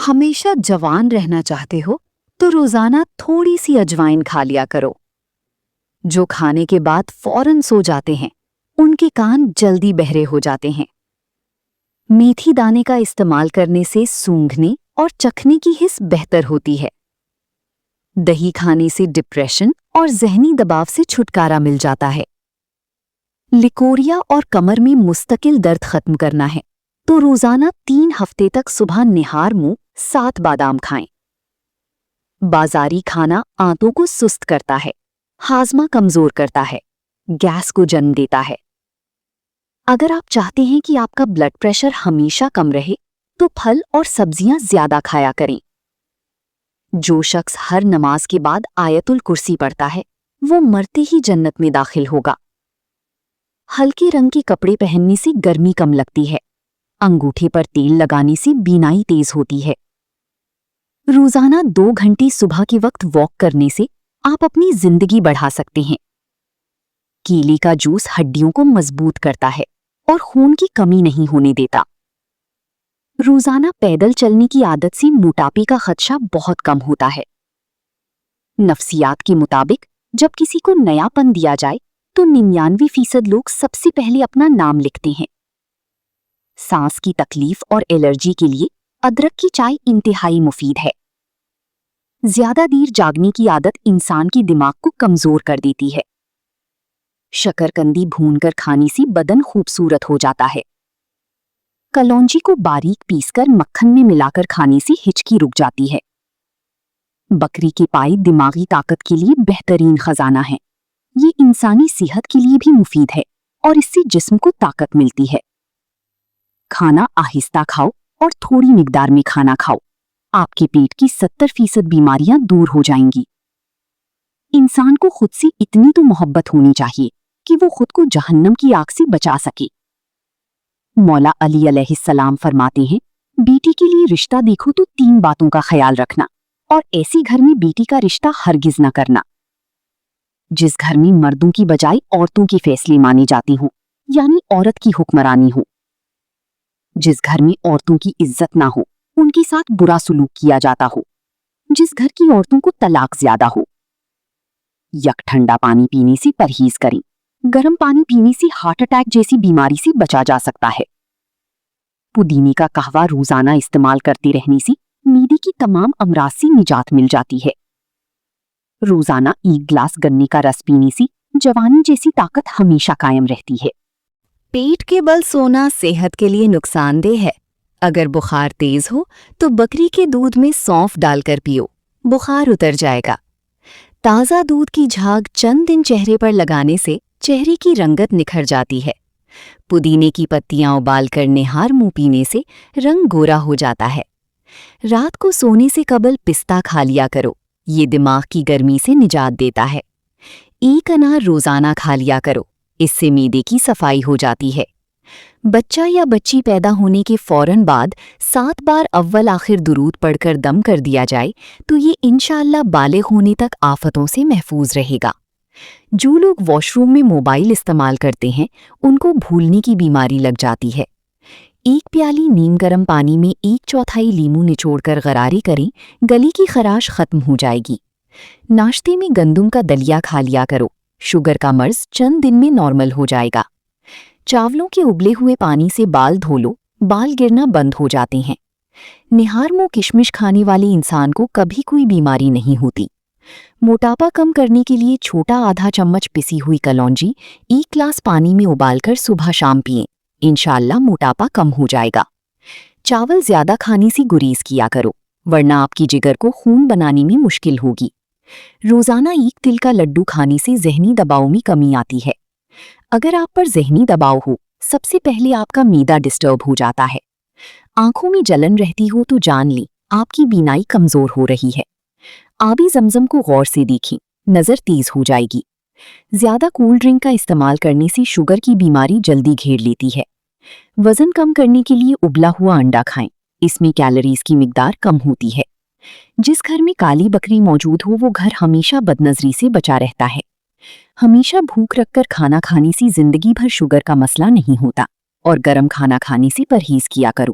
ہمیشہ جوان رہنا چاہتے ہو تو روزانہ تھوڑی سی اجوائن کھا لیا کرو۔ جو کھانے کے بعد فوراً سو جاتے ہیں ان کے کان جلدی بہرے ہو جاتے ہیں۔ میتھی دانے کا استعمال کرنے سے سونگھنے اور چکھنے کی حس بہتر ہوتی ہے۔ دہی کھانے سے ڈپریشن اور ذہنی دباؤ سے چھٹکارا مل جاتا ہے۔ لیکوریا اور کمر میں مستقل درد ختم کرنا ہے تو روزانہ 3 ہفتے تک صبح نہار منہ 7 بادام کھائیں۔ بازاری کھانا آنتوں کو سست کرتا ہے، ہاضمہ کمزور کرتا ہے، گیس کو جنم دیتا ہے۔ اگر آپ چاہتے ہیں کہ آپ کا بلڈ پریشر ہمیشہ کم رہے تو پھل اور سبزیاں زیادہ کھایا کریں۔ جو شخص ہر نماز کے بعد آیت الکرسی پڑھتا ہے وہ مرتے ہی جنت میں داخل ہوگا۔ ہلکے رنگ کے کپڑے پہننے سے گرمی کم لگتی ہے۔ انگوٹھے پر تیل لگانے سے بینائی تیز ہوتی ہے۔ روزانہ 2 گھنٹے صبح کے وقت واک کرنے سے آپ اپنی زندگی بڑھا سکتے ہیں۔ کیلے کا جوس ہڈیوں کو مضبوط کرتا ہے اور خون کی کمی نہیں ہونے دیتا۔ روزانہ پیدل چلنے کی عادت سے موٹاپے کا خدشہ بہت کم ہوتا ہے۔ نفسیات کے مطابق جب کسی کو نیا پن دیا جائے تو 99% لوگ سب سے پہلے اپنا نام لکھتے ہیں۔ سانس کی تکلیف اور الرجی کے لیے ادرک کی چائے انتہائی مفید ہے۔ زیادہ دیر جاگنے کی عادت انسان کی دماغ کو کمزور کر دیتی ہے۔ شکرکندی بھون کر کھانے سے بدن خوبصورت ہو جاتا ہے۔ کلونجی کو باریک پیس کر مکھن میں ملا کر کھانے سے ہچکی رک جاتی ہے۔ بکری کے پائے دماغی طاقت کے لیے بہترین خزانہ ہیں۔ یہ انسانی صحت کے لیے بھی مفید ہے اور اس سے جسم کو طاقت ملتی ہے۔ کھانا آہستہ کھاؤ اور تھوڑی مقدار میں کھانا کھاؤ۔ آپ کے پیٹ کی 70% بیماریاں دور ہو جائیں گی۔ انسان کو خود سے اتنی تو محبت ہونی چاہیے کہ وہ خود کو جہنم کی آگ سے بچا سکے۔ مولا علی علیہ السلام فرماتے ہیں، بیٹی کے لیے رشتہ دیکھو تو 3 باتوں کا خیال رکھنا اور ایسی گھر میں بیٹی کا رشتہ ہرگز نہ کرنا جس گھر میں مردوں کی بجائے عورتوں کے فیصلے مانے جاتے ہوں، یعنی عورت کی حکمرانی ہو۔ جس گھر میں عورتوں کی عزت نہ ہو، ان کے ساتھ برا سلوک کیا جاتا ہو۔ جس گھر کی عورتوں کو طلاق زیادہ ہو۔ یک ٹھنڈا پانی پینے سے پرہیز کریں۔ گرم پانی پینے سے ہارٹ اٹیک جیسی بیماری سے بچا جا سکتا ہے۔ پودینے کا قہوہ روزانہ استعمال کرتے رہنے سے معدے کی تمام امراض سے نجات مل جاتی ہے۔ روزانہ 1 گلاس گنے کا رس پینے سے جوانی جیسی طاقت ہمیشہ قائم رہتی ہے۔ پیٹ کے بل سونا صحت کے لیے نقصان دہ ہے۔ اگر بخار تیز ہو تو بکری کے دودھ میں سونف ڈال کر پیو، بخار اتر جائے گا۔ تازہ دودھ کی جھاگ چند دن چہرے پر لگانے سے چہرے کی رنگت نکھر جاتی ہے۔ پودینے کی پتیاں ابال کر نہار منہ پینے سے رنگ گورا ہو جاتا ہے۔ رات کو سونے سے قبل پستہ کھا لیا کرو، یہ دماغ کی گرمی سے نجات دیتا ہے۔ 1 انار روزانہ کھا لیا کرو، اس سے معدے کی صفائی ہو جاتی ہے۔ بچہ یا بچی پیدا ہونے کے فوراً بعد 7 بار اول آخر درود پڑھ کر دم کر دیا جائے تو یہ انشاءاللہ بالغ ہونے تک آفتوں سے محفوظ رہے گا۔ جو لوگ واش روم میں موبائل استعمال کرتے ہیں ان کو بھولنے کی بیماری لگ جاتی ہے۔ 1 پیالی نیم گرم پانی میں 1/4 لیمو نچوڑ کر غرارے کریں، گلے کی خراش ختم ہو جائے گی۔ ناشتے میں گندم کا دلیا کھا لیا کرو، شوگر کا مرض چند دن میں نارمل ہو جائے گا۔ چاولوں کے ابلے ہوئے پانی سے بال دھو لو، بال گرنا بند ہو جاتے ہیں۔ نہار منہ کشمش کھانے والے انسان کو کبھی کوئی بیماری نہیں ہوتی۔ موٹاپا کم کرنے کے لیے چھوٹا آدھا چمچ پسی ہوئی کلونجی 1 گلاس پانی میں ابال کر صبح شام پئیں، انشاءاللہ موٹاپا کم ہو جائے گا۔ چاول زیادہ کھانے سے گریز کیا کرو، ورنہ آپ کی جگر کو خون بنانے میں مشکل ہوگی۔ روزانہ 1 تل کا لڈو کھانے سے ذہنی دباؤ میں کمی آتی ہے۔ اگر آپ پر ذہنی دباؤ ہو، سب سے پہلے آپ کا معدہ ڈسٹرب ہو جاتا ہے۔ آنکھوں میں جلن رہتی ہو تو جان لیں آپ کی بینائی کمزور ہو رہی ہے۔ آبی زمزم کو غور سے دیکھیں، نظر تیز ہو جائے گی۔ زیادہ کول ڈرنک کا استعمال کرنے سے شوگر کی بیماری جلدی گھیر لیتی ہے۔ وزن کم کرنے کے لیے ابلا ہوا انڈا کھائیں، اس میں کیلوریز کی مقدار کم ہوتی ہے۔ جس گھر میں کالی بکری موجود ہو وہ گھر ہمیشہ بدنظری سے بچا رہتا ہے۔ ہمیشہ بھوک رکھ کر کھانا کھانے سے زندگی بھر شوگر کا مسئلہ نہیں ہوتا، اور گرم کھانا کھانے سے پرہیز کیا کرو۔